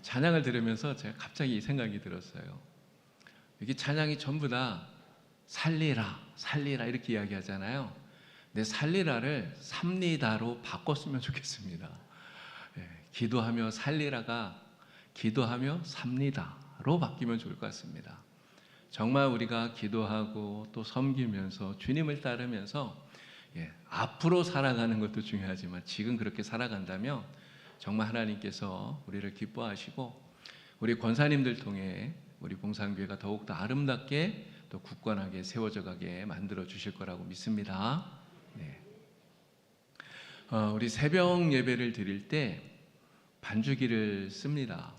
찬양을 들으면서 제가 갑자기 이 생각이 들었어요. 여기 찬양이 전부 다 살리라, 살리라 이렇게 이야기하잖아요. 근데 살리라를 삽니다로 바꿨으면 좋겠습니다. 기도하며 살리라가 기도하며 삽니다로 바뀌면 좋을 것 같습니다. 정말 우리가 기도하고 또 섬기면서 주님을 따르면서 앞으로 살아가는 것도 중요하지만 지금 그렇게 살아간다면 정말 하나님께서 우리를 기뻐하시고 우리 권사님들 통해 우리 봉산교회가 더욱더 아름답게 또 굳건하게 세워져 가게 만들어 주실 거라고 믿습니다. 우리 새벽 예배를 드릴 때 반주기를 씁니다.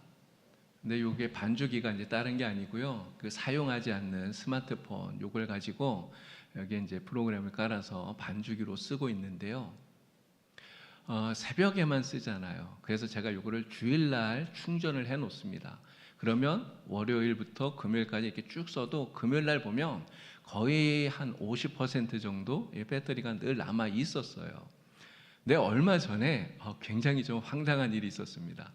근데 이게 반주기가 이제 다른 게 아니고요. 그 사용하지 않는 스마트폰 요걸 가지고 여기에 이제 프로그램을 깔아서 반주기로 쓰고 있는데요. 새벽에만 쓰잖아요. 그래서 제가 요거를 주일날 충전을 해 놓습니다. 그러면 월요일부터 금요일까지 이렇게 쭉 써도 금요일날 보면 거의 한 50% 정도 배터리가 늘 남아 있었어요. 근데 얼마 전에 굉장히 좀 황당한 일이 있었습니다.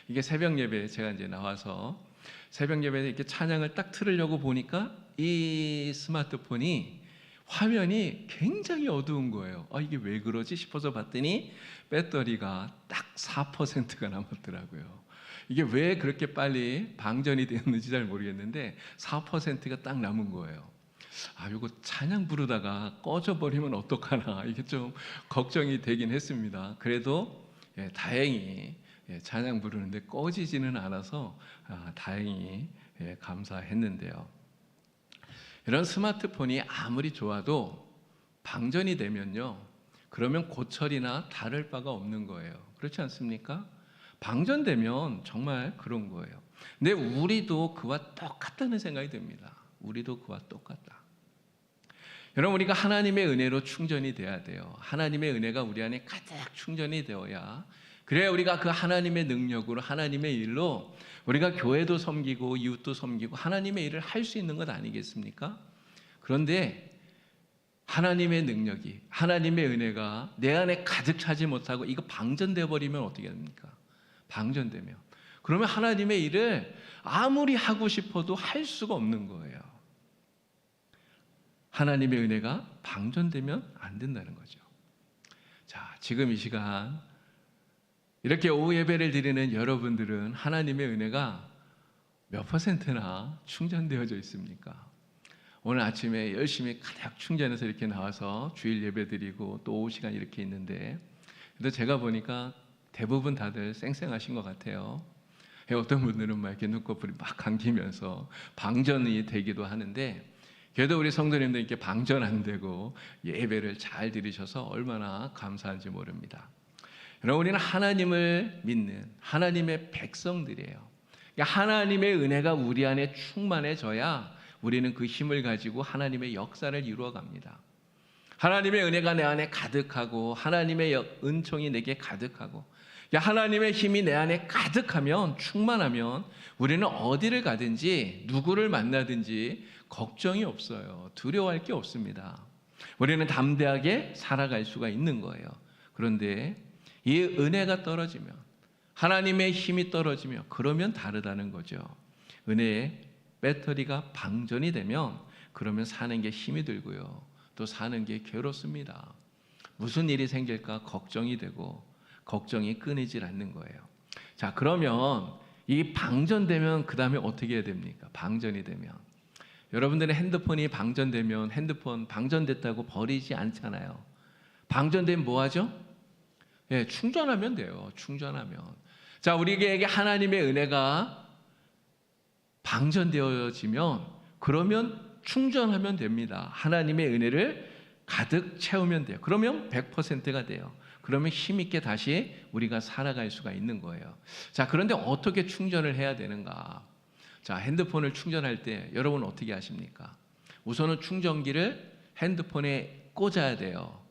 이게 새벽 예배에 제가 이제 나와서 새벽 예배에 이렇게 찬양을 딱 틀으려고 보니까 이 스마트폰이 화면이 굉장히 어두운 거예요. 이게 왜 그러지 싶어서 봤더니 배터리가 딱 4%가 남았더라고요. 이게 왜 그렇게 빨리 방전이 되었는지 잘 모르겠는데 4%가 딱 남은 거예요. 이거 찬양 부르다가 꺼져버리면 어떡하나 이게 좀 걱정이 되긴 했습니다. 그래도 다행히 찬양 부르는데 꺼지지는 않아서 다행히 감사했는데요. 이런 스마트폰이 아무리 좋아도 방전이 되면요, 그러면 고철이나 다를 바가 없는 거예요. 그렇지 않습니까? 방전되면 정말 그런 거예요. 근데 우리도 그와 똑같다는 생각이 듭니다. 우리도 그와 똑같다. 여러분, 우리가 하나님의 은혜로 충전이 돼야 돼요. 하나님의 은혜가 우리 안에 가득 충전이 되어야, 그래야 우리가 그 하나님의 능력으로 하나님의 일로 우리가 교회도 섬기고 이웃도 섬기고 하나님의 일을 할 수 있는 것 아니겠습니까? 그런데 하나님의 능력이, 하나님의 은혜가 내 안에 가득 차지 못하고 이거 방전돼 버리면 어떻게 됩니까? 방전되면 그러면 하나님의 일을 아무리 하고 싶어도 할 수가 없는 거예요. 하나님의 은혜가 방전되면 안 된다는 거죠. 자, 지금 이 시간 이렇게 오후 예배를 드리는 여러분들은 하나님의 은혜가 몇 %나 충전되어져 있습니까? 오늘 아침에 열심히 가득 충전해서 이렇게 나와서 주일 예배 드리고 또 오후 시간 이렇게 있는데, 그래도 제가 보니까 대부분 다들 쌩쌩하신 것 같아요. 어떤 분들은 막 이렇게 눈꺼풀이 막 감기면서 방전이 되기도 하는데, 그래도 우리 성도님들 이렇게 방전 안 되고 예배를 잘 드리셔서 얼마나 감사한지 모릅니다. 여러분, 우리는 하나님을 믿는 하나님의 백성들이에요. 그러니까 하나님의 은혜가 우리 안에 충만해져야 우리는 그 힘을 가지고 하나님의 역사를 이루어갑니다. 하나님의 은혜가 내 안에 가득하고 하나님의 은총이 내게 가득하고 하나님의 힘이 내 안에 가득하면, 충만하면 우리는 어디를 가든지 누구를 만나든지 걱정이 없어요. 두려워할 게 없습니다. 우리는 담대하게 살아갈 수가 있는 거예요. 그런데 이 은혜가 떨어지면, 하나님의 힘이 떨어지면 그러면 다르다는 거죠. 은혜의 배터리가 방전이 되면 그러면 사는 게 힘이 들고요, 또 사는 게 괴롭습니다. 무슨 일이 생길까 걱정이 되고 걱정이 끊이질 않는 거예요. 자, 그러면 이 방전되면 그 다음에 어떻게 해야 됩니까? 방전이 되면 여러분들의 핸드폰이 방전되면 핸드폰 방전됐다고 버리지 않잖아요. 방전되면 뭐 하죠? 충전하면 돼요. 충전하면. 자, 우리에게 하나님의 은혜가 방전되어지면 그러면 충전하면 됩니다. 하나님의 은혜를 가득 채우면 돼요. 그러면 100%가 돼요. 그러면 힘있게 다시 우리가 살아갈 수가 있는 거예요. 자, 그런데 어떻게 충전을 해야 되는가? 자, 핸드폰을 충전할 때 여러분 어떻게 하십니까? 우선은 충전기를 핸드폰에 꽂아야 돼요.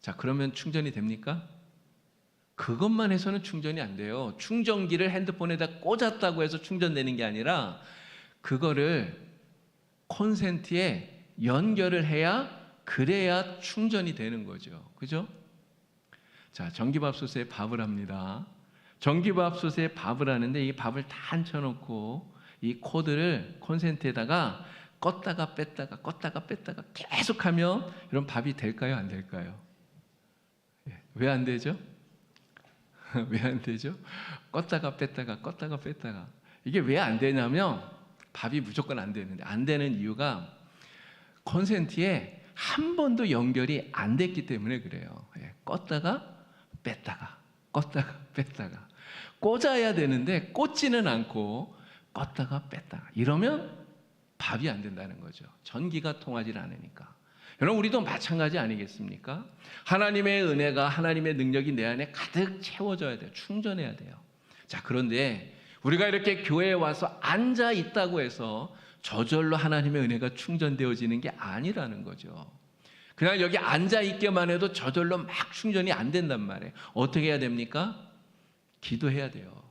자, 그러면 충전이 됩니까? 그것만 해서는 충전이 안 돼요. 충전기를 핸드폰에다 꽂았다고 해서 충전되는 게 아니라 그거를 콘센트에 연결을 해야, 그래야 충전이 되는 거죠. 그죠? 자, 전기밥솥에 밥을 합니다. 전기밥솥에 밥을 하는데 이 밥을 다 앉혀놓고 이 코드를 콘센트에다가 껐다가 뺐다가 계속하면 이런 밥이 될까요? 안 될까요? 왜 안 되죠? 왜 안 되죠? 껐다가 뺐다가 이게 왜 안 되냐면 밥이 무조건 안 되는데, 안 되는 이유가 콘센트에 한 번도 연결이 안 됐기 때문에 그래요. 껐다가 뺐다가 꽂아야 되는데 꽂지는 않고 껐다가 뺐다가 이러면 밥이 안 된다는 거죠. 전기가 통하지 않으니까. 여러분, 우리도 마찬가지 아니겠습니까? 하나님의 은혜가, 하나님의 능력이 내 안에 가득 채워져야 돼요. 충전해야 돼요. 자, 그런데 우리가 이렇게 교회에 와서 앉아 있다고 해서 저절로 하나님의 은혜가 충전되어지는 게 아니라는 거죠. 그냥 여기 앉아 있기만 해도 저절로 막 충전이 안 된단 말이에요. 어떻게 해야 됩니까? 기도해야 돼요.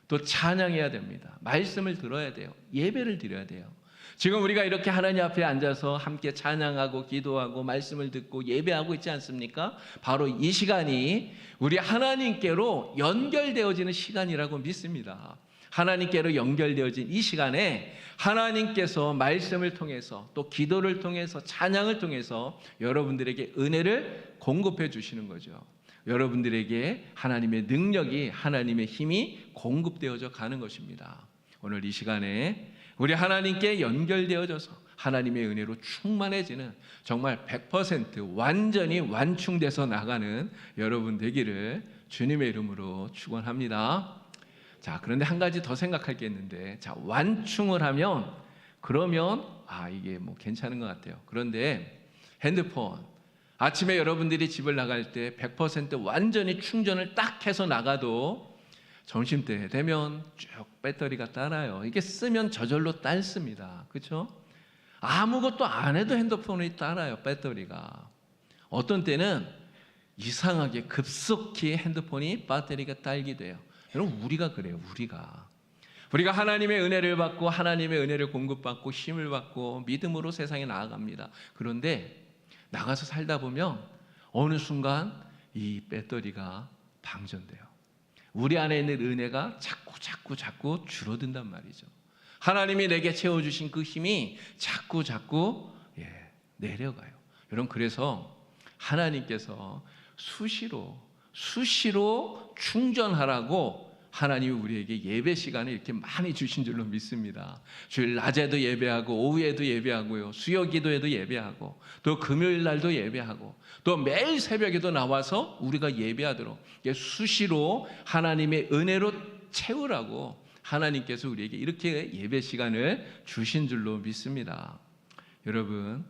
또 찬양해야 됩니다. 말씀을 들어야 돼요. 예배를 드려야 돼요. 지금 우리가 이렇게 하나님 앞에 앉아서 함께 찬양하고 기도하고 말씀을 듣고 예배하고 있지 않습니까? 바로 이 시간이 우리 하나님께로 연결되어지는 시간이라고 믿습니다. 하나님께로 연결되어진 이 시간에 하나님께서 말씀을 통해서 또 기도를 통해서 찬양을 통해서 여러분들에게 은혜를 공급해 주시는 거죠. 여러분들에게 하나님의 능력이, 하나님의 힘이 공급되어져 가는 것입니다. 오늘 이 시간에 우리 하나님께 연결되어져서 하나님의 은혜로 충만해지는 정말 100% 완전히 완충돼서 나가는 여러분 되기를 주님의 이름으로 축원합니다. 자, 그런데 한 가지 더 생각할 게 있는데, 자, 완충을 하면 그러면 이게 뭐 괜찮은 것 같아요. 그런데 핸드폰, 아침에 여러분들이 집을 나갈 때 100% 완전히 충전을 딱 해서 나가도 점심때 되면 쭉 배터리가 따라요. 이게 쓰면 저절로 닳습니다. 그렇죠? 아무것도 안 해도 핸드폰이 따라요, 배터리가. 어떤 때는 이상하게 급속히 핸드폰이 배터리가 딸기도 해요. 여러분, 우리가 그래요. 우리가 하나님의 은혜를 받고 하나님의 은혜를 공급받고 힘을 받고 믿음으로 세상에 나아갑니다. 그런데 나가서 살다 보면 어느 순간 이 배터리가 방전돼요. 우리 안에 있는 은혜가 자꾸 줄어든단 말이죠. 하나님이 내게 채워주신 그 힘이 자꾸 내려가요. 여러분, 그래서 하나님께서 수시로 충전하라고 하나님이 우리에게 예배 시간을 이렇게 많이 주신 줄로 믿습니다. 주일 낮에도 예배하고 오후에도 예배하고요, 수요 기도에도 예배하고 또 금요일 날도 예배하고 또 매일 새벽에도 나와서 우리가 예배하도록 수시로 하나님의 은혜로 채우라고 하나님께서 우리에게 이렇게 예배 시간을 주신 줄로 믿습니다. 여러분,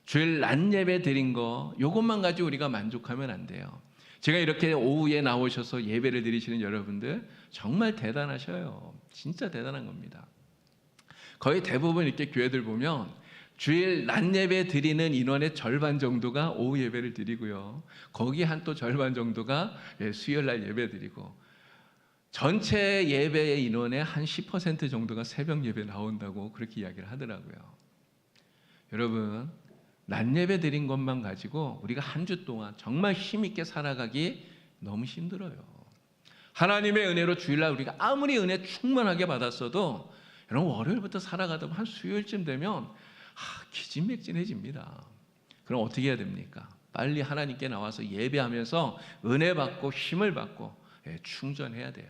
주일 낮 예배 드린 거 이것만 가지고 우리가 만족하면 안 돼요. 제가 이렇게 오후에 나오셔서 예배를 드리시는 여러분들 정말 대단하셔요. 진짜 대단한 겁니다. 거의 대부분 이렇게 교회들 보면 주일 낮 예배 드리는 인원의 절반 정도가 오후 예배를 드리고요, 거기 한 또 절반 정도가 수요일 날 예배 드리고, 전체 예배의 인원의 한 10% 정도가 새벽 예배 나온다고 그렇게 이야기를 하더라고요. 여러분, 낮 예배 드린 것만 가지고 우리가 한 주 동안 정말 힘있게 살아가기 너무 힘들어요. 하나님의 은혜로 주일날 우리가 아무리 은혜 충만하게 받았어도 여러분, 월요일부터 살아가다 보면 한 수요일쯤 되면 기진맥진해집니다. 그럼 어떻게 해야 됩니까? 빨리 하나님께 나와서 예배하면서 은혜 받고 힘을 받고 충전해야 돼요.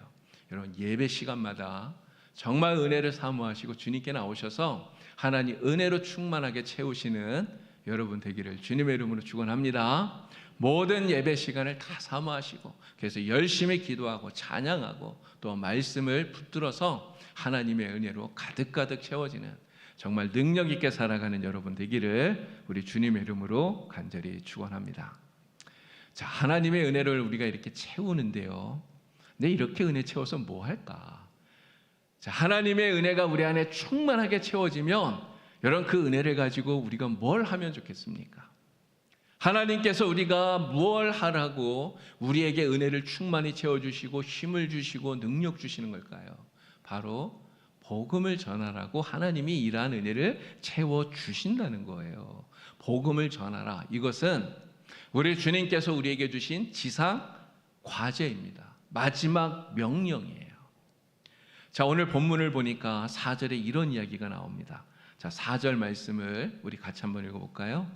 여러분, 예배 시간마다 정말 은혜를 사모하시고 주님께 나오셔서 하나님 은혜로 충만하게 채우시는 여러분 되기를 주님의 이름으로 축원합니다. 모든 예배 시간을 다 사모하시고 그래서 열심히 기도하고 찬양하고 또 말씀을 붙들어서 하나님의 은혜로 가득가득 채워지는 정말 능력 있게 살아가는 여러분 되기를 우리 주님의 이름으로 간절히 축원합니다. 자, 하나님의 은혜를 우리가 이렇게 채우는데요, 근데 이렇게 은혜 채워서 뭐 할까? 자, 하나님의 은혜가 우리 안에 충만하게 채워지면 여러분, 그 은혜를 가지고 우리가 뭘 하면 좋겠습니까? 하나님께서 우리가 뭘 하라고 우리에게 은혜를 충만히 채워주시고 힘을 주시고 능력 주시는 걸까요? 바로 복음을 전하라고 하나님이 이러한 은혜를 채워주신다는 거예요. 복음을 전하라. 이것은 우리 주님께서 우리에게 주신 지상 과제입니다. 마지막 명령이에요. 자, 오늘 본문을 보니까 4절에 이런 이야기가 나옵니다. 자, 4절 말씀을 우리 같이 한번 읽어볼까요?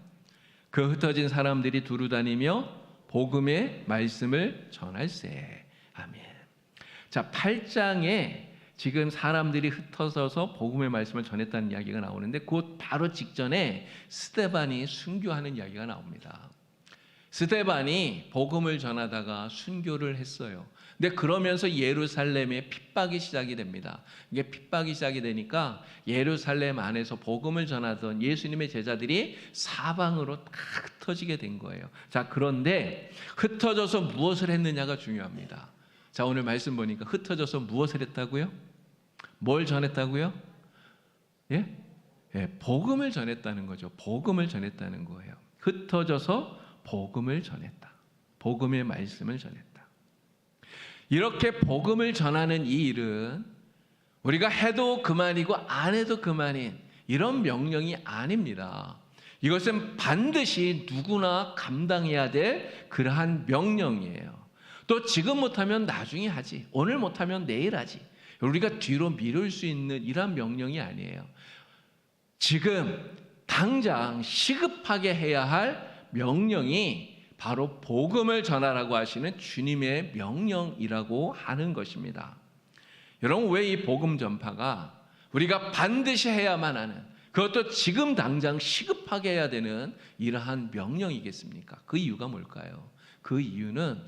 그 흩어진 사람들이 두루 다니며 복음의 말씀을 전할세. 아멘. 자, 8장에 지금 사람들이 흩어져서 복음의 말씀을 전했다는 이야기가 나오는데 곧 바로 직전에 스데반이 순교하는 이야기가 나옵니다. 스데반이 복음을 전하다가 순교를 했어요. 근데 그러면서 예루살렘에 핍박이 시작이 됩니다. 이게 핍박이 시작이 되니까 예루살렘 안에서 복음을 전하던 예수님의 제자들이 사방으로 다 흩어지게 된 거예요. 자, 그런데 흩어져서 무엇을 했느냐가 중요합니다. 자, 오늘 말씀 보니까 흩어져서 무엇을 했다고요? 뭘 전했다고요? 예? 예, 복음을 전했다는 거죠. 복음을 전했다는 거예요. 흩어져서 복음을 전했다. 복음의 말씀을 전했다. 이렇게 복음을 전하는 이 일은 우리가 해도 그만이고 안 해도 그만인 이런 명령이 아닙니다. 이것은 반드시 누구나 감당해야 될 그러한 명령이에요. 또 지금 못하면 나중에 하지, 오늘 못하면 내일 하지, 우리가 뒤로 미룰 수 있는 이러한 명령이 아니에요. 지금 당장 시급하게 해야 할 명령이 바로 복음을 전하라고 하시는 주님의 명령이라고 하는 것입니다. 여러분, 왜 이 복음 전파가 우리가 반드시 해야만 하는, 그것도 지금 당장 시급하게 해야 되는 이러한 명령이겠습니까? 그 이유가 뭘까요? 그 이유는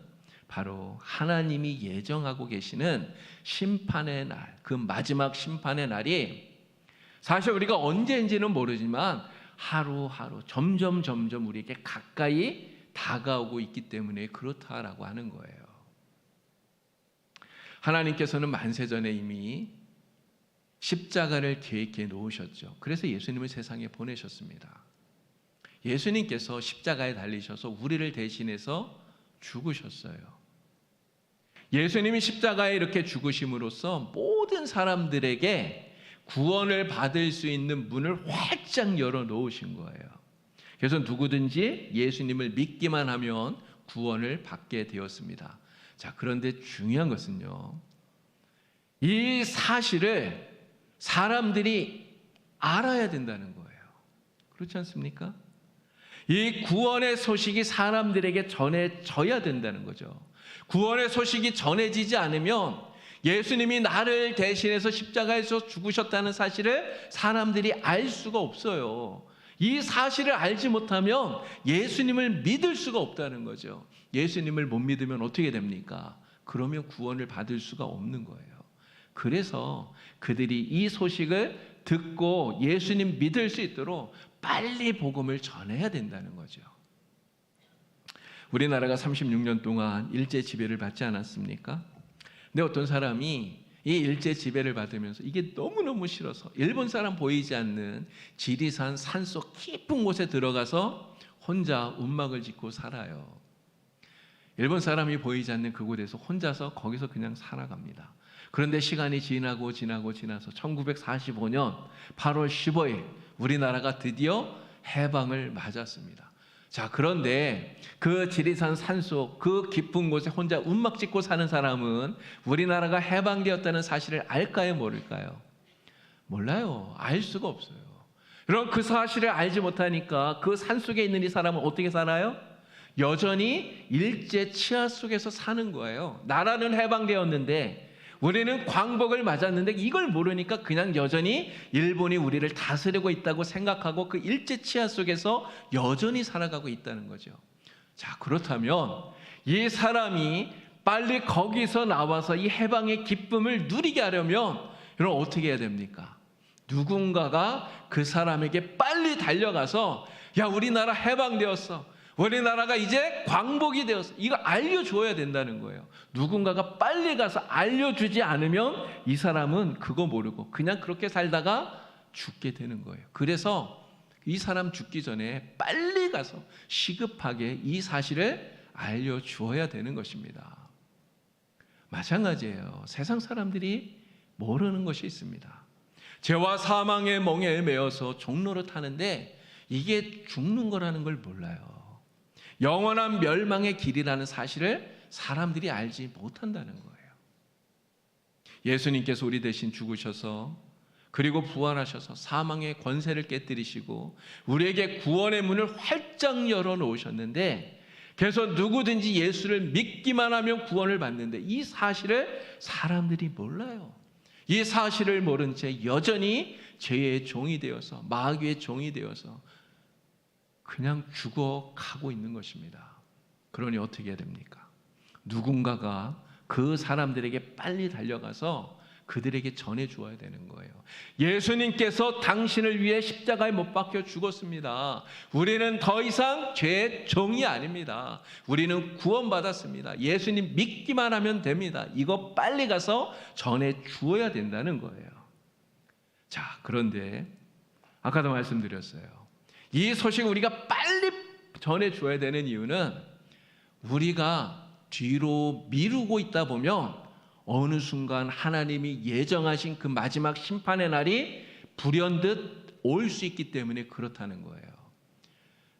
바로 하나님이 예정하고 계시는 심판의 날, 그 마지막 심판의 날이 사실 우리가 언제인지는 모르지만 하루하루 점점 우리에게 가까이 다가오고 있기 때문에 그렇다라고 하는 거예요. 하나님께서는 만세전에 이미 십자가를 계획해 놓으셨죠. 그래서 예수님을 세상에 보내셨습니다. 예수님께서 십자가에 달리셔서 우리를 대신해서 죽으셨어요. 예수님이 십자가에 이렇게 죽으심으로써 모든 사람들에게 구원을 받을 수 있는 문을 활짝 열어 놓으신 거예요. 그래서 누구든지 예수님을 믿기만 하면 구원을 받게 되었습니다. 자, 그런데 중요한 것은요, 이 사실을 사람들이 알아야 된다는 거예요. 그렇지 않습니까? 이 구원의 소식이 사람들에게 전해져야 된다는 거죠. 구원의 소식이 전해지지 않으면 예수님이 나를 대신해서 십자가에서 죽으셨다는 사실을 사람들이 알 수가 없어요. 이 사실을 알지 못하면 예수님을 믿을 수가 없다는 거죠. 예수님을 못 믿으면 어떻게 됩니까? 그러면 구원을 받을 수가 없는 거예요. 그래서 그들이 이 소식을 듣고 예수님 믿을 수 있도록 빨리 복음을 전해야 된다는 거죠. 우리나라가 36년 동안 일제 지배를 받지 않았습니까? 근데 어떤 사람이 이 일제 지배를 받으면서 이게 너무너무 싫어서 일본 사람 보이지 않는 지리산 산속 깊은 곳에 들어가서 혼자 움막을 짓고 살아요. 일본 사람이 보이지 않는 그곳에서 혼자서 거기서 그냥 살아갑니다. 그런데 시간이 지나서 1945년 8월 15일 우리나라가 드디어 해방을 맞았습니다. 자, 그런데 그 지리산 산속 그 깊은 곳에 혼자 움막 짓고 사는 사람은 우리나라가 해방되었다는 사실을 알까요, 모를까요? 몰라요. 알 수가 없어요. 그럼 그 사실을 알지 못하니까 그 산속에 있는 이 사람은 어떻게 살아요? 여전히 일제 치하 속에서 사는 거예요. 나라는 해방되었는데 우리는 광복을 맞았는데 이걸 모르니까 그냥 여전히 일본이 우리를 다스리고 있다고 생각하고 그 일제 치하 속에서 여전히 살아가고 있다는 거죠. 자, 그렇다면 이 사람이 빨리 거기서 나와서 이 해방의 기쁨을 누리게 하려면 여러분 어떻게 해야 됩니까? 누군가가 그 사람에게 빨리 달려가서 야, 우리나라 해방되었어. 우리나라가 이제 광복이 되었어. 이거 알려줘야 된다는 거예요. 누군가가 빨리 가서 알려주지 않으면 이 사람은 그거 모르고 그냥 그렇게 살다가 죽게 되는 거예요. 그래서 이 사람 죽기 전에 빨리 가서 시급하게 이 사실을 알려주어야 되는 것입니다. 마찬가지예요. 세상 사람들이 모르는 것이 있습니다. 죄와 사망의 멍에 매여서 종로를 타는데 이게 죽는 거라는 걸 몰라요. 영원한 멸망의 길이라는 사실을 사람들이 알지 못한다는 거예요. 예수님께서 우리 대신 죽으셔서 그리고 부활하셔서 사망의 권세를 깨뜨리시고 우리에게 구원의 문을 활짝 열어놓으셨는데, 그래서 누구든지 예수를 믿기만 하면 구원을 받는데, 이 사실을 사람들이 몰라요. 이 사실을 모른 채 여전히 죄의 종이 되어서, 마귀의 종이 되어서 그냥 죽어가고 있는 것입니다. 그러니 어떻게 해야 됩니까? 누군가가 그 사람들에게 빨리 달려가서 그들에게 전해 주어야 되는 거예요. 예수님께서 당신을 위해 십자가에 못 박혀 죽었습니다. 우리는 더 이상 죄의 종이 아닙니다. 우리는 구원받았습니다. 예수님 믿기만 하면 됩니다. 이거 빨리 가서 전해 주어야 된다는 거예요. 자, 그런데 아까도 말씀드렸어요. 이 소식 우리가 빨리 전해 줘야 되는 이유는 우리가 뒤로 미루고 있다 보면 어느 순간 하나님이 예정하신 그 마지막 심판의 날이 불현듯 올 수 있기 때문에 그렇다는 거예요.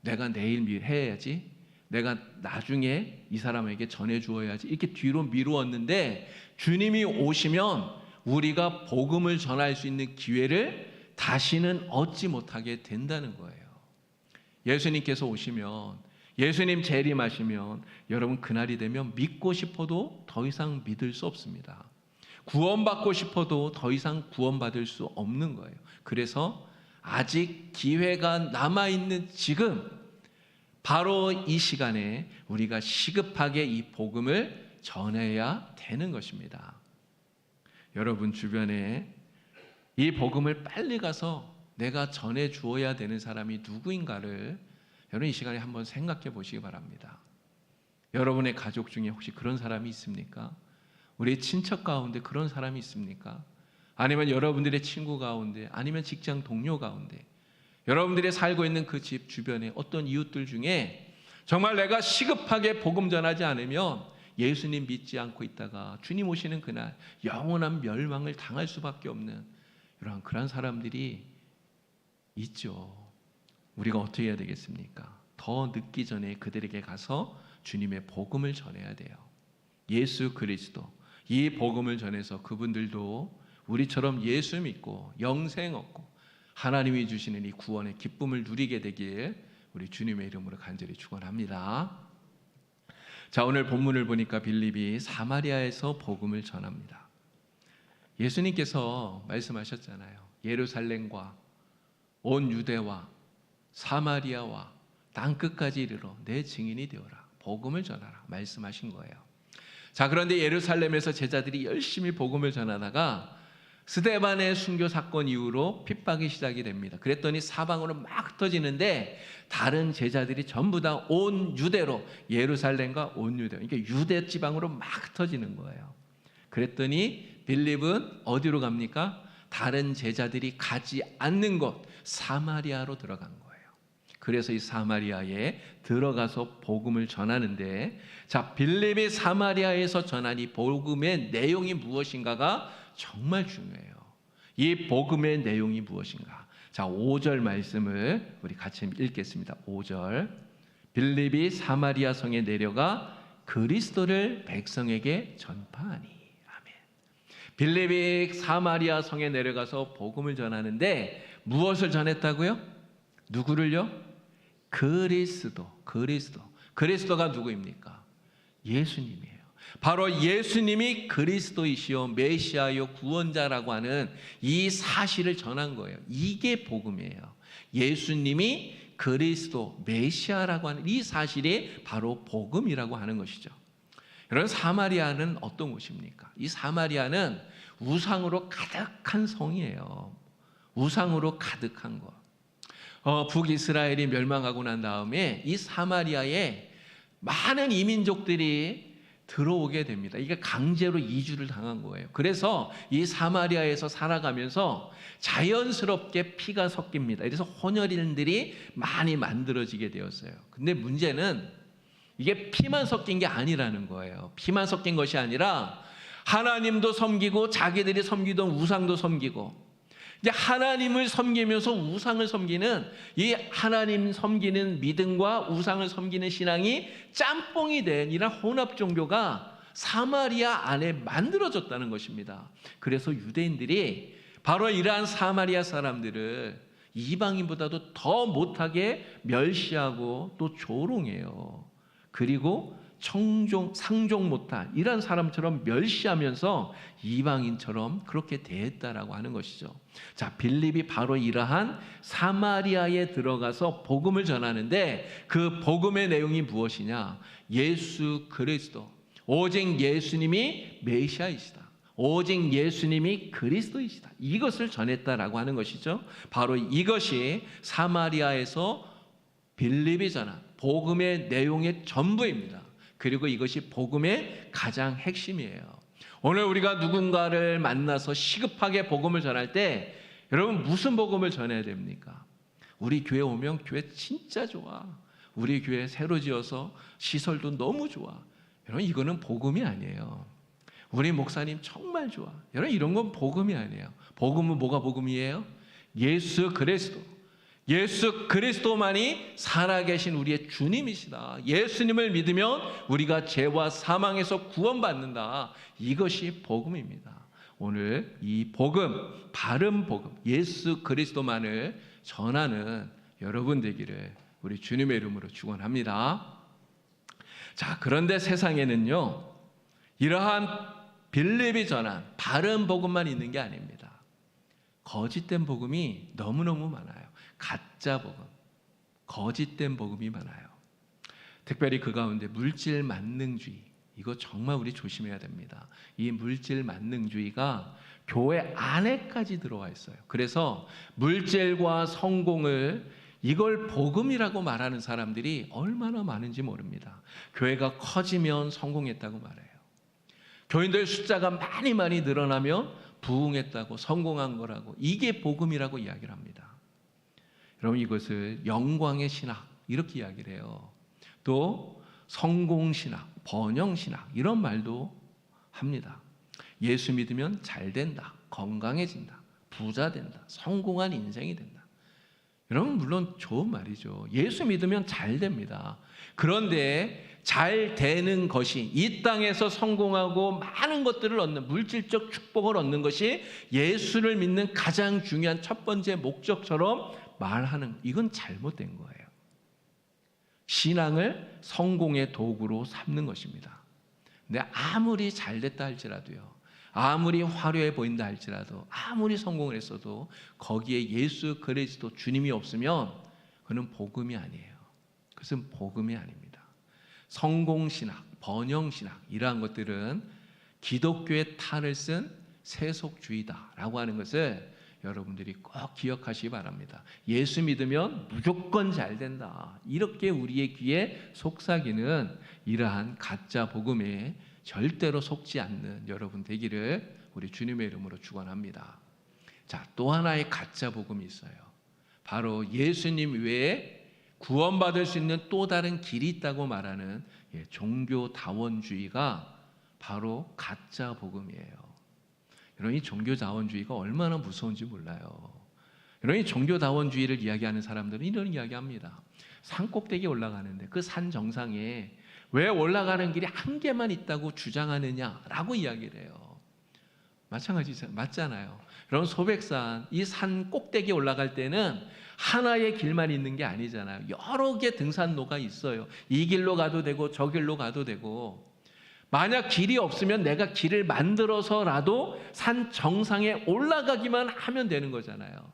내가 내일 해야지, 내가 나중에 이 사람에게 전해 주어야지, 이렇게 뒤로 미루었는데 주님이 오시면 우리가 복음을 전할 수 있는 기회를 다시는 얻지 못하게 된다는 거예요. 예수님께서 오시면, 예수님 재림하시면 여러분 그날이 되면 믿고 싶어도 더 이상 믿을 수 없습니다. 구원받고 싶어도 더 이상 구원받을 수 없는 거예요. 그래서 아직 기회가 남아있는 지금, 바로 이 시간에 우리가 시급하게 이 복음을 전해야 되는 것입니다. 여러분 주변에 이 복음을 빨리 가서 내가 전해 주어야 되는 사람이 누구인가를 여러분 이 시간에 한번 생각해 보시기 바랍니다. 여러분의 가족 중에 혹시 그런 사람이 있습니까? 우리 친척 가운데 그런 사람이 있습니까? 아니면 여러분들의 친구 가운데, 아니면 직장 동료 가운데, 여러분들이 살고 있는 그 집 주변에 어떤 이웃들 중에 정말 내가 시급하게 복음 전하지 않으면 예수님 믿지 않고 있다가 주님 오시는 그날 영원한 멸망을 당할 수밖에 없는 그런 사람들이 있죠. 우리가 어떻게 해야 되겠습니까? 더 늦기 전에 그들에게 가서 주님의 복음을 전해야 돼요. 예수 그리스도, 이 복음을 전해서 그분들도 우리처럼 예수 믿고 영생 얻고 하나님이 주시는 이 구원의 기쁨을 누리게 되길 우리 주님의 이름으로 간절히 축원합니다. 자, 오늘 본문을 보니까 빌립이 사마리아에서 복음을 전합니다. 예수님께서 말씀하셨잖아요. 예루살렘과 온 유대와 사마리아와 땅 끝까지 이르러 내 증인이 되어라, 복음을 전하라 말씀하신 거예요. 자, 그런데 예루살렘에서 제자들이 열심히 복음을 전하다가 스데반의 순교 사건 이후로 핍박이 시작이 됩니다. 그랬더니 사방으로 막 흩어지는데 다른 제자들이 전부 다 온 유대로, 예루살렘과 온 유대, 그러니까 유대 지방으로 막 흩어지는 거예요. 그랬더니 빌립은 어디로 갑니까? 다른 제자들이 가지 않는 곳 사마리아로 들어간 거예요. 그래서 이 사마리아에 들어가서 복음을 전하는데, 자, 빌립이 사마리아에서 전한 이 복음의 내용이 무엇인가가 정말 중요해요. 이 복음의 내용이 무엇인가? 자, 5절 말씀을 우리 같이 읽겠습니다. 5절. 빌립이 사마리아 성에 내려가 그리스도를 백성에게 전파하니. 아멘. 빌립이 사마리아 성에 내려가서 복음을 전하는데 무엇을 전했다고요? 누구를요? 그리스도가 누구입니까? 예수님이에요. 바로 예수님이 그리스도이시요 메시아요 구원자라고 하는 이 사실을 전한 거예요. 이게 복음이에요. 예수님이 그리스도 메시아라고 하는 이 사실이 바로 복음이라고 하는 것이죠. 여러분, 사마리아는 어떤 곳입니까? 이 사마리아는 우상으로 가득한 성이에요. 우상으로 가득한 것. 북이스라엘이 멸망하고 난 다음에 이 사마리아에 많은 이민족들이 들어오게 됩니다. 이게 강제로 이주를 당한 거예요. 그래서 이 사마리아에서 살아가면서 자연스럽게 피가 섞입니다. 그래서 혼혈인들이 많이 만들어지게 되었어요. 근데 문제는 이게 피만 섞인 게 아니라는 거예요. 피만 섞인 것이 아니라 하나님도 섬기고 자기들이 섬기던 우상도 섬기고 이제 하나님을 섬기면서 우상을 섬기는 이 하나님 섬기는 믿음과 우상을 섬기는 신앙이 짬뽕이 된 이런 혼합 종교가 사마리아 안에 만들어졌다는 것입니다. 그래서 유대인들이 바로 이러한 사마리아 사람들을 이방인보다도 더 못하게 멸시하고 또 조롱해요. 그리고 상종 못한 이런 사람처럼 멸시하면서 이방인처럼 그렇게 대했다라고 하는 것이죠. 자, 빌립이 바로 이러한 사마리아에 들어가서 복음을 전하는데 그 복음의 내용이 무엇이냐? 예수 그리스도, 오직 예수님이 메시아이시다. 오직 예수님이 그리스도이시다. 이것을 전했다라고 하는 것이죠. 바로 이것이 사마리아에서 빌립이 전한 복음의 내용의 전부입니다. 그리고 이것이 복음의 가장 핵심이에요. 오늘 우리가 누군가를 만나서 시급하게 복음을 전할 때 여러분 무슨 복음을 전해야 됩니까? 우리 교회 오면 교회 진짜 좋아. 우리 교회 새로 지어서 시설도 너무 좋아. 여러분 이거는 복음이 아니에요. 우리 목사님 정말 좋아. 여러분 이런 건 복음이 아니에요. 복음은 뭐가 복음이에요? 예수 그리스도. 예수 그리스도만이 살아계신 우리의 주님이시다. 예수님을 믿으면 우리가 죄와 사망에서 구원받는다. 이것이 복음입니다. 오늘 이 복음, 바른 복음, 예수 그리스도만을 전하는 여러분 되기를 우리 주님의 이름으로 축원합니다. 자, 그런데 세상에는요, 이러한 빌립이 전한 바른 복음만 있는 게 아닙니다. 거짓된 복음이 너무너무 많아요. 가짜 복음, 거짓된 복음이 많아요. 특별히 그 가운데 물질 만능주의, 이거 정말 우리 조심해야 됩니다. 이 물질 만능주의가 교회 안에까지 들어와 있어요. 그래서 물질과 성공을 이걸 복음이라고 말하는 사람들이 얼마나 많은지 모릅니다. 교회가 커지면 성공했다고 말해요. 교인들 숫자가 많이 늘어나면 부흥했다고, 성공한 거라고, 이게 복음이라고 이야기를 합니다. 여러분 이것을 영광의 신학 이렇게 이야기를 해요. 또 성공신학, 번영신학 이런 말도 합니다. 예수 믿으면 잘 된다, 건강해진다, 부자 된다, 성공한 인생이 된다. 여러분 물론 좋은 말이죠. 예수 믿으면 잘 됩니다. 그런데 잘 되는 것이 이 땅에서 성공하고 많은 것들을 얻는 물질적 축복을 얻는 것이 예수를 믿는 가장 중요한 첫 번째 목적처럼 말하는, 이건 잘못된 거예요. 신앙을 성공의 도구로 삼는 것입니다. 근데 아무리 잘 됐다 할지라도요, 아무리 화려해 보인다 할지라도, 아무리 성공을 했어도 거기에 예수 그리스도 주님이 없으면 그는 복음이 아니에요. 그것은 복음이 아닙니다. 성공신학, 번영신학 이러한 것들은 기독교의 탈을 쓴 세속주의다라고 하는 것을 여러분들이 꼭 기억하시기 바랍니다. 예수 믿으면 무조건 잘 된다, 이렇게 우리의 귀에 속삭이는 이러한 가짜 복음에 절대로 속지 않는 여러분 되기를 우리 주님의 이름으로 축원합니다. 자, 또 하나의 가짜 복음이 있어요. 바로 예수님 외에 구원받을 수 있는 또 다른 길이 있다고 말하는 종교다원주의가 바로 가짜 복음이에요. 여러분 이 종교다원주의가 얼마나 무서운지 몰라요. 여러분 이 종교다원주의를 이야기하는 사람들은 이런 이야기합니다. 산 꼭대기에 올라가는데 그 산 정상에 왜 올라가는 길이 한 개만 있다고 주장하느냐라고 이야기를 해요. 맞잖아요. 여러분 소백산 이 산 꼭대기에 올라갈 때는 하나의 길만 있는 게 아니잖아요. 여러 개 등산로가 있어요. 이 길로 가도 되고 저 길로 가도 되고, 만약 길이 없으면 내가 길을 만들어서라도 산 정상에 올라가기만 하면 되는 거잖아요.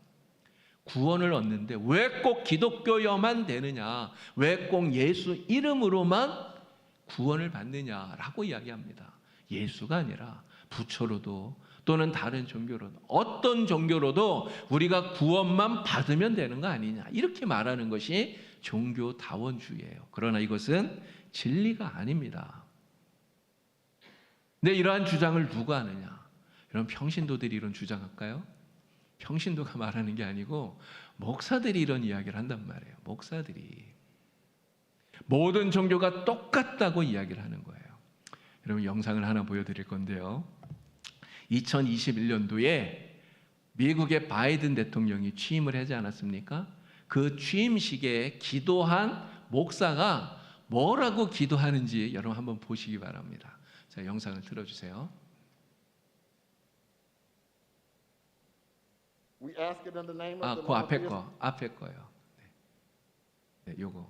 구원을 얻는데 왜 꼭 기독교여만 되느냐, 왜 꼭 예수 이름으로만 구원을 받느냐라고 이야기합니다. 예수가 아니라 부처로도 또는 다른 종교로도, 어떤 종교로도 우리가 구원만 받으면 되는 거 아니냐, 이렇게 말하는 것이 종교다원주의예요. 그러나 이것은 진리가 아닙니다. 근데 이러한 주장을 누가 하느냐? 여러분 평신도들이 이런 주장할까요? 평신도가 말하는 게 아니고 목사들이 이런 이야기를 한단 말이에요. 목사들이 모든 종교가 똑같다고 이야기를 하는 거예요. 여러분 영상을 하나 보여드릴 건데요, 2021년도에 미국의 바이든 대통령이 취임을 하지 않았습니까? 그 취임식에 기도한 목사가 뭐라고 기도하는지 여러분 한번 보시기 바랍니다. 자, 영상을 틀어주세요. We ask it in the name 아, of the 그 앞에 monotheistic. 앞에 거요. 네, 요거.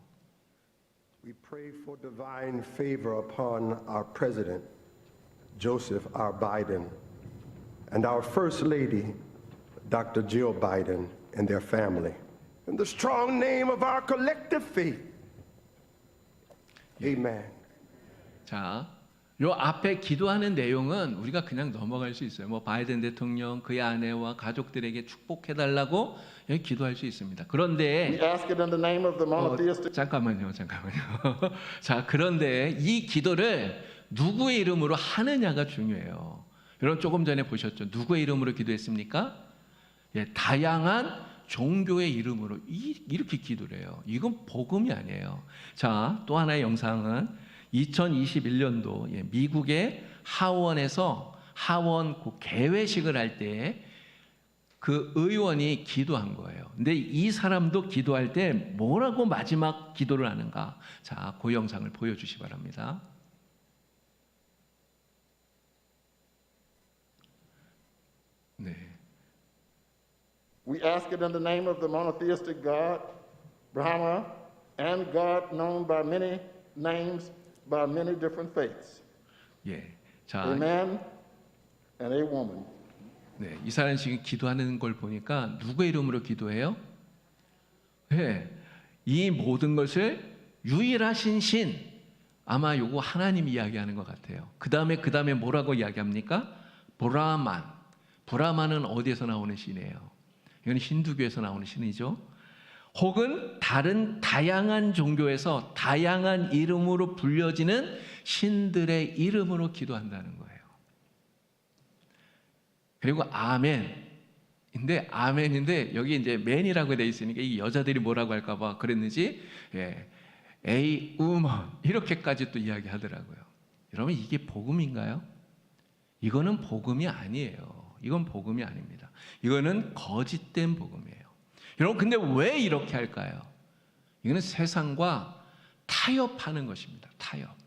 We pray for divine favor upon our president, Joseph R. Biden, and our First Lady, Dr. Jill Biden, and their family. In the strong name of our collective faith. Amen. 자, 요 앞에 기도하는 내용은 우리가 그냥 넘어갈 수 있어요. 뭐 바이든 대통령, 그의 아내와 가족들에게 축복해달라고 여기 기도할 수 있습니다. 그런데 We ask it in the name of the monotheistic. 잠깐만요. 자, 그런데 이 기도를 누구의 이름으로 하느냐가 중요해요. 여러분 조금 전에 보셨죠? 누구의 이름으로 기도했습니까? 예, 다양한 종교의 이름으로 이렇게 기도를 해요. 이건 복음이 아니에요. 자, 또 하나의 영상은 2021년도 미국의 하원에서 하원 그 개회식을 할 때 그 의원이 기도한 거예요. 근데 이 사람도 기도할 때 뭐라고 마지막 기도를 하는가? 자, 그 영상을 보여주시 바랍니다. 네. We ask it in the name of the monotheistic God, Brahma, and God known by many names, by many different faiths. 예. 자, A man and a woman. 네, 이 사람이 지금 기도하는 걸 보니까 누구의 이름으로 기도해요? 네, 이 모든 것을 유일하신 신, 아마 요거 하나님 이야기하는 것 같아요. 그 다음에 뭐라고 이야기합니까? 브라만. 브라만은 어디에서 나오는 신이에요? 이건 힌두교에서 나오는 신이죠. 혹은 다른 다양한 종교에서 다양한 이름으로 불려지는 신들의 이름으로 기도한다는 거예요. 그리고 아멘인데 아멘인데 여기 이제 맨이라고 돼 있으니까 이 여자들이 뭐라고 할까봐 그랬는지 A woman 이렇게까지 또 이야기하더라고요. 여러분 이게 복음인가요? 이거는 복음이 아니에요. 이건 복음이 아닙니다. 이거는 거짓된 복음이에요. 여러분 근데 왜 이렇게 할까요? 이거는 세상과 타협하는 것입니다. 타협.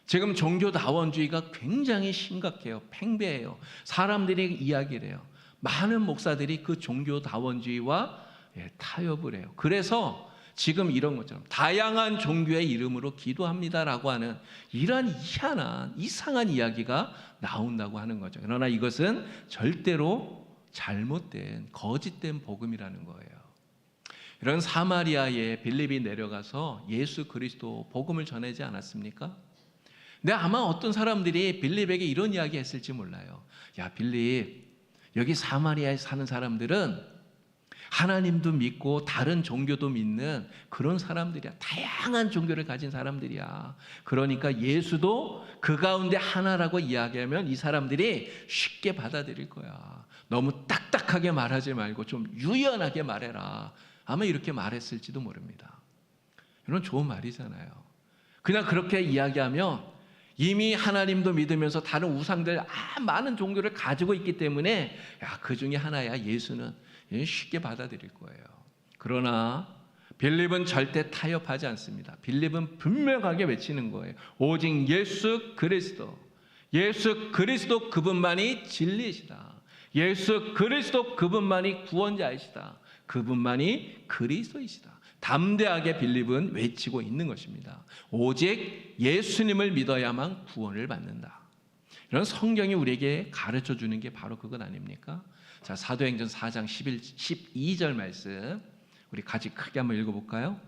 지금 종교다원주의가 굉장히 심각해요. 팽배해요. 사람들이 이야기를 해요. 많은 목사들이 그 종교다원주의와 타협을 해요. 그래서 지금 이런 것처럼 다양한 종교의 이름으로 기도합니다라고 하는 이러한 희한한 이상한 이야기가 나온다고 하는 거죠. 그러나 이것은 절대로 잘못된 거짓된 복음이라는 거예요. 이런 사마리아에 빌립이 내려가서 예수 그리스도 복음을 전하지 않았습니까? 근데 아마 어떤 사람들이 빌립에게 이런 이야기 했을지 몰라요. 야, 빌립, 여기 사마리아에 사는 사람들은 하나님도 믿고 다른 종교도 믿는 그런 사람들이야. 다양한 종교를 가진 사람들이야. 그러니까 예수도 그 가운데 하나라고 이야기하면 이 사람들이 쉽게 받아들일 거야. 너무 딱딱하게 말하지 말고 좀 유연하게 말해라. 아마 이렇게 말했을지도 모릅니다. 이런 좋은 말이잖아요. 그냥 그렇게 이야기하면 이미 하나님도 믿으면서 다른 우상들 많은 종교를 가지고 있기 때문에 그 중에 하나야 예수는 쉽게 받아들일 거예요. 그러나 빌립은 절대 타협하지 않습니다. 빌립은 분명하게 외치는 거예요. 오직 예수 그리스도 그분만이 진리이시다. 예수 그리스도 그분만이 구원자이시다. 그분만이 그리스도이시다. 담대하게 빌립은 외치고 있는 것입니다. 오직 예수님을 믿어야만 구원을 받는다. 이런 성경이 우리에게 가르쳐 주는 게 바로 그것 아닙니까? 자, 사도행전 4장 12절 말씀 우리 같이 크게 한번 읽어볼까요?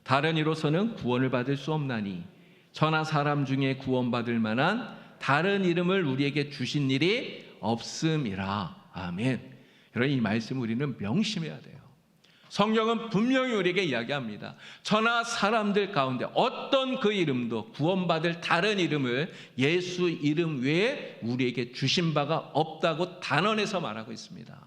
다른 이로서는 구원을 받을 수 없나니 저나 사람 중에 구원받을 만한 다른 이름을 우리에게 주신 일이 없음이라. 아멘. 여러분 이 말씀 우리는 명심해야 돼요. 성경은 분명히 우리에게 이야기합니다. 천하 사람들 가운데 어떤 그 이름도 구원받을 다른 이름을 예수 이름 외에 우리에게 주신 바가 없다고 단언해서 말하고 있습니다.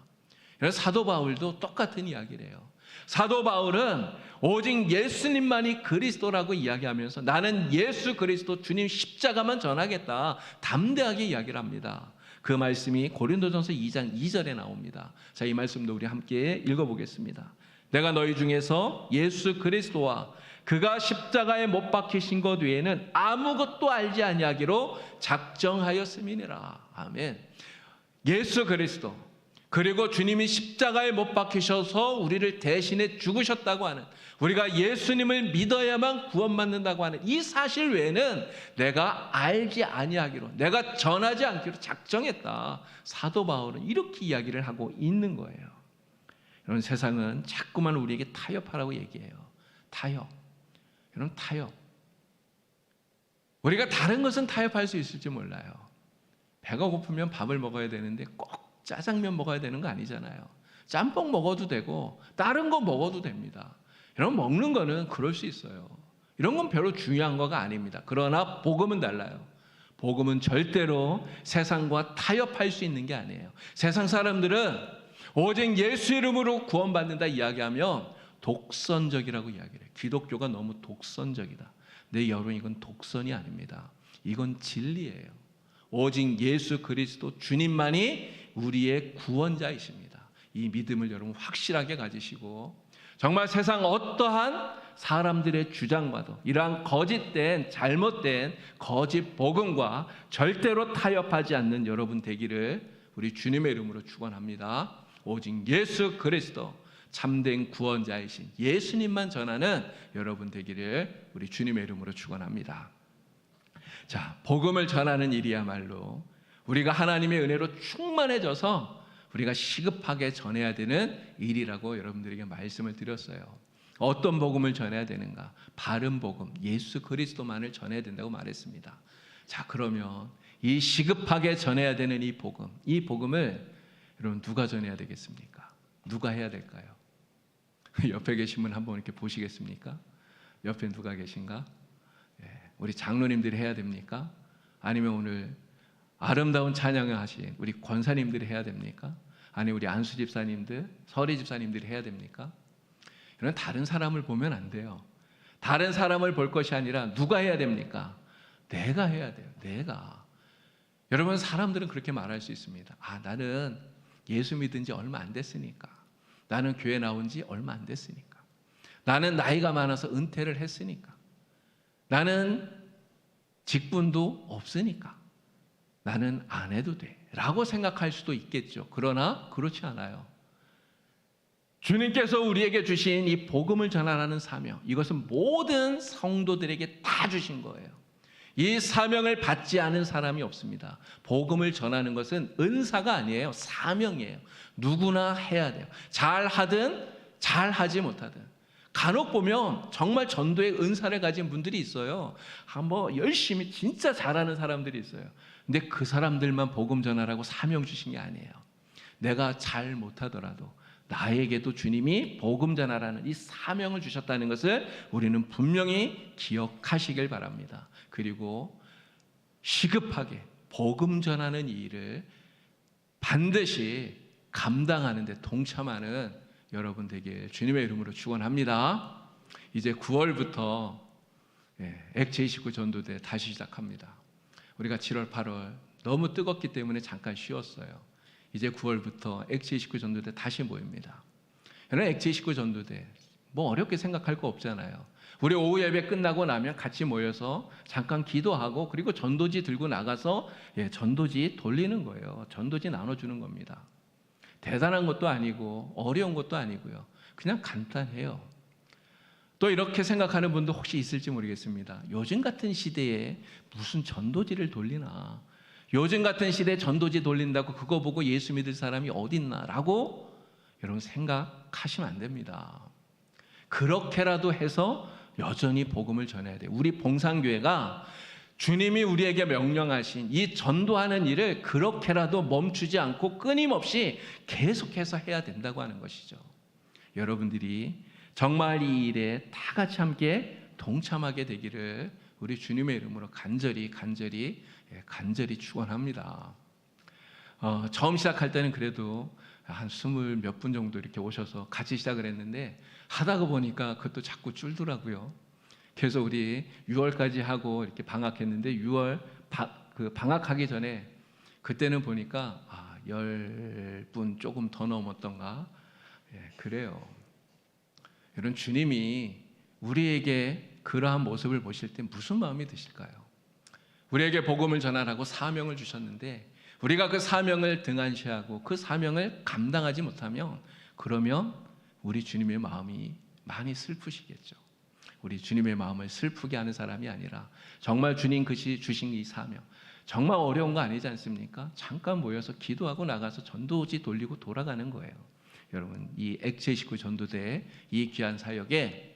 그래서 사도 바울도 똑같은 이야기를 해요. 사도 바울은 오직 예수님만이 그리스도라고 이야기하면서 나는 예수 그리스도 주님 십자가만 전하겠다 담대하게 이야기를 합니다. 그 말씀이 고린도전서 2장 2절에 나옵니다. 자, 이 말씀도 우리 함께 읽어보겠습니다. 내가 너희 중에서 예수 그리스도와 그가 십자가에 못 박히신 것 외에는 아무것도 알지 아니하기로 작정하였음이니라. 아멘. 예수 그리스도, 그리고 주님이 십자가에 못 박히셔서 우리를 대신해 죽으셨다고 하는, 우리가 예수님을 믿어야만 구원받는다고 하는 이 사실 외에는 내가 알지 아니하기로, 내가 전하지 않기로 작정했다. 사도 바울은 이렇게 이야기를 하고 있는 거예요. 여러분, 세상은 자꾸만 우리에게 타협하라고 얘기해요. 타협. 여러분, 타협. 우리가 다른 것은 타협할 수 있을지 몰라요. 배가 고프면 밥을 먹어야 되는데 꼭 짜장면 먹어야 되는 거 아니잖아요. 짬뽕 먹어도 되고 다른 거 먹어도 됩니다. 여러분, 먹는 거는 그럴 수 있어요. 이런 건 별로 중요한 거가 아닙니다. 그러나 복음은 달라요. 복음은 절대로 세상과 타협할 수 있는 게 아니에요. 세상 사람들은 오직 예수 이름으로 구원받는다 이야기하면 독선적이라고 이야기를 해요. 기독교가 너무 독선적이다. 네, 여러분, 이건 독선이 아닙니다. 이건 진리예요. 오직 예수 그리스도 주님만이 우리의 구원자이십니다. 이 믿음을 여러분 확실하게 가지시고, 정말 세상 어떠한 사람들의 주장과도 이러한 거짓된, 잘못된 거짓 복음과 절대로 타협하지 않는 여러분 되기를 우리 주님의 이름으로 축원합니다. 오직 예수 그리스도 참된 구원자이신 예수님만 전하는 여러분 되기를 우리 주님의 이름으로 축원합니다. 자, 복음을 전하는 일이야말로 우리가 하나님의 은혜로 충만해져서 우리가 시급하게 전해야 되는 일이라고 여러분들에게 말씀을 드렸어요. 어떤 복음을 전해야 되는가? 바른 복음, 예수 그리스도만을 전해야 된다고 말했습니다. 자, 그러면 이 시급하게 전해야 되는 이 복음을 여러분 누가 전해야 되겠습니까? 누가 해야 될까요? 옆에 계신 분 한번 이렇게 보시겠습니까? 옆에 누가 계신가? 우리 장로님들이 해야 됩니까? 아니면 오늘 아름다운 찬양을 하신 우리 권사님들이 해야 됩니까? 아니 우리 안수 집사님들, 서리 집사님들이 해야 됩니까? 이런 다른 사람을 보면 안 돼요. 다른 사람을 볼 것이 아니라 누가 해야 됩니까? 내가 해야 돼요. 내가. 여러분, 사람들은 그렇게 말할 수 있습니다. 아, 나는 예수 믿은 지 얼마 안 됐으니까. 나는 교회 나온 지 얼마 안 됐으니까. 나는 나이가 많아서 은퇴를 했으니까. 나는 직분도 없으니까. 나는 안 해도 돼 라고 생각할 수도 있겠죠. 그러나 그렇지 않아요. 주님께서 우리에게 주신 이 복음을 전하라는 사명, 이것은 모든 성도들에게 다 주신 거예요. 이 사명을 받지 않은 사람이 없습니다. 복음을 전하는 것은 은사가 아니에요. 사명이에요. 누구나 해야 돼요. 잘하든 잘하지 못하든. 간혹 보면 정말 전도의 은사를 가진 분들이 있어요. 뭐 열심히 진짜 잘하는 사람들이 있어요. 근데 그 사람들만 복음 전하라고 사명 주신 게 아니에요. 내가 잘 못하더라도 나에게도 주님이 복음 전하라는 이 사명을 주셨다는 것을 우리는 분명히 기억하시길 바랍니다. 그리고 시급하게 복음 전하는 이 일을 반드시 감당하는 데 동참하는 여러분 되게 주님의 이름으로 축원합니다. 이제 9월부터 액체29 전도대 다시 시작합니다. 우리가 7월, 8월 너무 뜨겁기 때문에 잠깐 쉬었어요. 이제 9월부터 액체29 전도대 다시 모입니다. 여러분, 액체29 전도대 뭐 어렵게 생각할 거 없잖아요. 우리 오후 예배 끝나고 나면 같이 모여서 잠깐 기도하고 그리고 전도지 들고 나가서 전도지 돌리는 거예요. 전도지 나눠주는 겁니다. 대단한 것도 아니고 어려운 것도 아니고요. 그냥 간단해요. 또 이렇게 생각하는 분도 혹시 있을지 모르겠습니다. 요즘 같은 시대에 무슨 전도지를 돌리나. 요즘 같은 시대에 전도지 돌린다고 그거 보고 예수 믿을 사람이 어딨나 라고 여러분 생각하시면 안 됩니다. 그렇게라도 해서 여전히 복음을 전해야 돼요. 우리 봉산교회가 주님이 우리에게 명령하신 이 전도하는 일을 그렇게라도 멈추지 않고 끊임없이 계속해서 해야 된다고 하는 것이죠. 여러분들이 정말 이 일에 다 같이 함께 동참하게 되기를 우리 주님의 이름으로 간절히 축원합니다. 처음 시작할 때는 그래도 한 20 몇 분 정도 이렇게 오셔서 같이 시작을 했는데 하다가 보니까 그것도 자꾸 줄더라고요. 그래서 우리 6월까지 하고 이렇게 방학했는데 6월 방학하기 전에 그때는 보니까 10분 조금 더 넘었던가. 그래요. 이런 주님이 우리에게 그러한 모습을 보실 때 무슨 마음이 드실까요? 우리에게 복음을 전하라고 사명을 주셨는데 우리가 그 사명을 등한시하고 그 사명을 감당하지 못하면 그러면 우리 주님의 마음이 많이 슬프시겠죠. 우리 주님의 마음을 슬프게 하는 사람이 아니라 정말 주님 주신 이 사명 정말 어려운 거 아니지 않습니까? 잠깐 모여서 기도하고 나가서 전도지 돌리고 돌아가는 거예요. 여러분 이 엑제19 전도대 이 귀한 사역에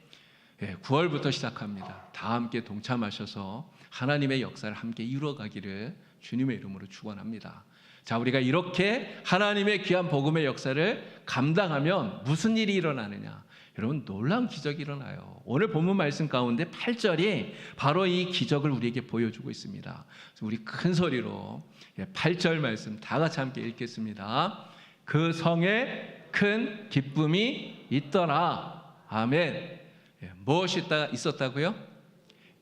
9월부터 시작합니다. 다 함께 동참하셔서 하나님의 역사를 함께 이루어가기를 주님의 이름으로 축원합니다. 자, 우리가 이렇게 하나님의 귀한 복음의 역사를 감당하면 무슨 일이 일어나느냐? 여러분 놀라운 기적이 일어나요. 오늘 본문 말씀 가운데 8절이 바로 이 기적을 우리에게 보여주고 있습니다. 우리 큰 소리로 8절 말씀 다 같이 함께 읽겠습니다. 그 성에 큰 기쁨이 있더라. 아멘. 무엇이 있었다고요?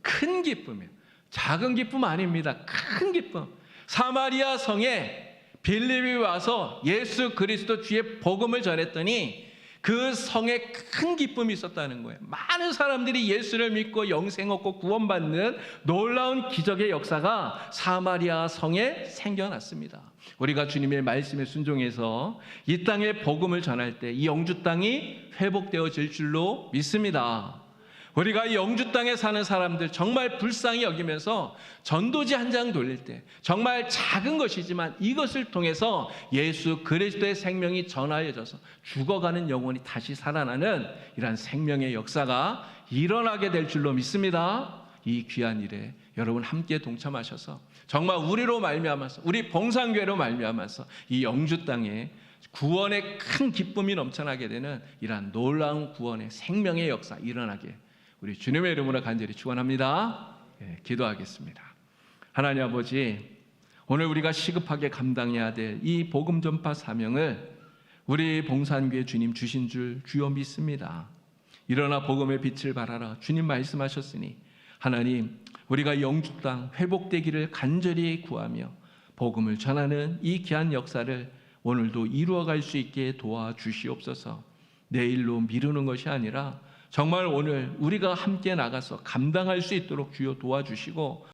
큰 기쁨이에요. 작은 기쁨 아닙니다. 큰 기쁨. 사마리아 성에 빌립이 와서 예수 그리스도 주의 복음을 전했더니 그 성에 큰 기쁨이 있었다는 거예요. 많은 사람들이 예수를 믿고 영생 얻고 구원받는 놀라운 기적의 역사가 사마리아 성에 생겨났습니다. 우리가 주님의 말씀에 순종해서 이 땅에 복음을 전할 때 이 영주 땅이 회복되어질 줄로 믿습니다. 우리가 이 영주 땅에 사는 사람들 정말 불쌍히 여기면서 전도지 한 장 돌릴 때 정말 작은 것이지만 이것을 통해서 예수 그리스도의 생명이 전하여져서 죽어가는 영혼이 다시 살아나는 이러한 생명의 역사가 일어나게 될 줄로 믿습니다. 이 귀한 일에 여러분 함께 동참하셔서 정말 우리로 말미암아서 우리 봉산교회로 말미암아서 이 영주 땅에 구원의 큰 기쁨이 넘쳐나게 되는 이러한 놀라운 구원의 생명의 역사 일어나게 우리 주님의 이름으로 간절히 축원합니다. 기도하겠습니다. 하나님 아버지, 오늘 우리가 시급하게 감당해야 될 이 복음 전파 사명을 우리 봉산교회 주님 주신 줄 주여 믿습니다. 일어나 복음의 빛을 발하라 주님 말씀하셨으니 하나님 우리가 영주 땅 회복되기를 간절히 구하며 복음을 전하는 이 귀한 역사를 오늘도 이루어갈 수 있게 도와주시옵소서. 내일로 미루는 것이 아니라 정말 오늘 우리가 함께 나가서 감당할 수 있도록 주여 도와주시고